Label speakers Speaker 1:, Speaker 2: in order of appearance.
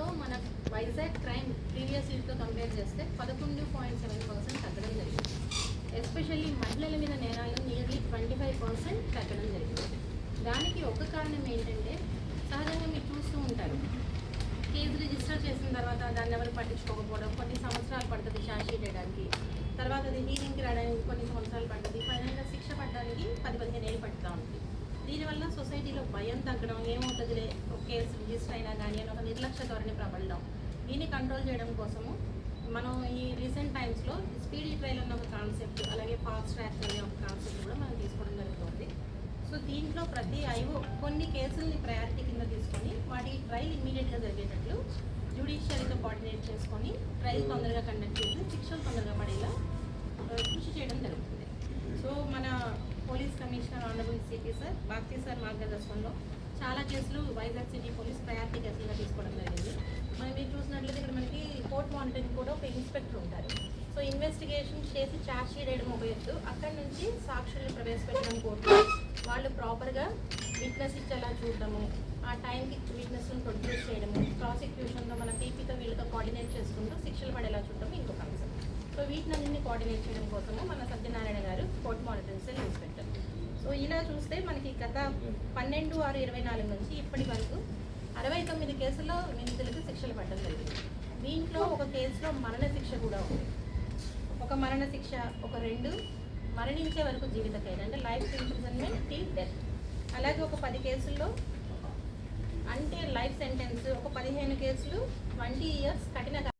Speaker 1: దీంట్లో మన Vizag crime previous ఇయర్తో compare చేస్తే 11.7% తగ్గడం జరిగింది. ఎస్పెషల్లీ మహిళల మీద నేరాలు నియర్లీ 25% తగ్గడం జరిగింది. దానికి ఒక కారణం ఏంటంటే, సహజంగా మీరు చూస్తూ ఉంటారు, కేసు రిజిస్టర్ చేసిన తర్వాత దాన్ని ఎవరు పట్టించుకోకపోవడం, కొన్ని సంవత్సరాలు పడుతుంది ఛార్జ్ షీట్ వేయడానికి, తర్వాత అది హీరింగ్కి రావడానికి కొన్ని సంవత్సరాలు పడుతుంది, ఫైనల్గా శిక్ష పడడానికి 10-15 ఏళ్ళు పడుతూ ఉంటుంది. దీనివల్ల సొసైటీలో భయం తగ్గడం, ఏమవుతుందిలే ఒక కేసు రిజిస్టర్ అయినా కానీ అని ఒక నిర్లక్ష్య ధోరణి ప్రబలడం, దీన్ని కంట్రోల్ చేయడం కోసము మనం ఈ రీసెంట్ టైమ్స్లో స్పీడీ ట్రయల్ అన్న ఒక కాన్సెప్ట్, అలాగే ఫాస్ట్ ట్రాక్ అనే ఒక కాన్సెప్ట్ కూడా మనం తీసుకోవడం జరుగుతుంది. సో దీంట్లో ప్రతి ఐఓ కొన్ని కేసుల్ని ప్రయారిటీ కింద తీసుకొని వాటి ట్రయల్ ఇమ్మీడియట్గా జరిగేటట్లు జ్యుడిషియరీతో కోఆర్డినేట్ చేసుకొని ట్రయల్ తొందరగా కండక్ట్ చేసి శిక్షలు తొందరగా పడేలా కృషి చేయడం జరుగుతుంది. సో మన police commissioner honourable CP sir Bharati sir మార్గదర్శనంలో చాలా కేసులు వైజాగ్ సిటీ పోలీస్ ప్రయారిటీ కేసులుగా తీసుకోవడం జరిగింది. మనం మీరు చూసినట్లయితే ఇక్కడ మనకి కోర్ట్ మానిటరింగ్ కూడా ఒక ఇన్స్పెక్టర్ ఉంటారు. సో ఇన్వెస్టిగేషన్ చేసి ఛార్జ్ షీట్ వేయడం ఒక ఎత్తు, అక్కడి నుంచి సాక్షుల్ని ప్రవేశపెట్టడం కోర్టులో వాళ్ళు ప్రాపర్గా విట్నెస్ ఇచ్చేలా చూడడము, ఆ టైంకి విట్నెస్లను ప్రొడ్యూస్ చేయడము, ప్రాసిక్యూషన్లో మన పీపీతో వీళ్ళతో కోఆర్డినేట్ చేసుకుంటూ శిక్షలు పడేలా చూడడం ఇంకొక అంశం. సో వీటినన్నింటినీ కోఆర్డినేట్ చేయడం కోసము మన సత్యనారాయణ గారు court monitoring cell inspector. So ఇలా చూస్తే మనకి గత 12/6/24 నుంచి ఇప్పటి వరకు 69 కేసుల్లో నిందితులకు శిక్షలు పడడం జరిగింది. దీంట్లో ఒక కేసులో మరణ శిక్ష కూడా ఉంది. ఒక మరణ శిక్ష, ఒక 2 మరణించే వరకు జీవిత ఖైదు అంటే లైఫ్ ఇంప్రిజన్మెంట్ టిల్ డెత్. అలాగే ఒక 10 కేసుల్లో అంటే లైఫ్ సెంటెన్స్, ఒక 15 కేసులు 20 years కఠిన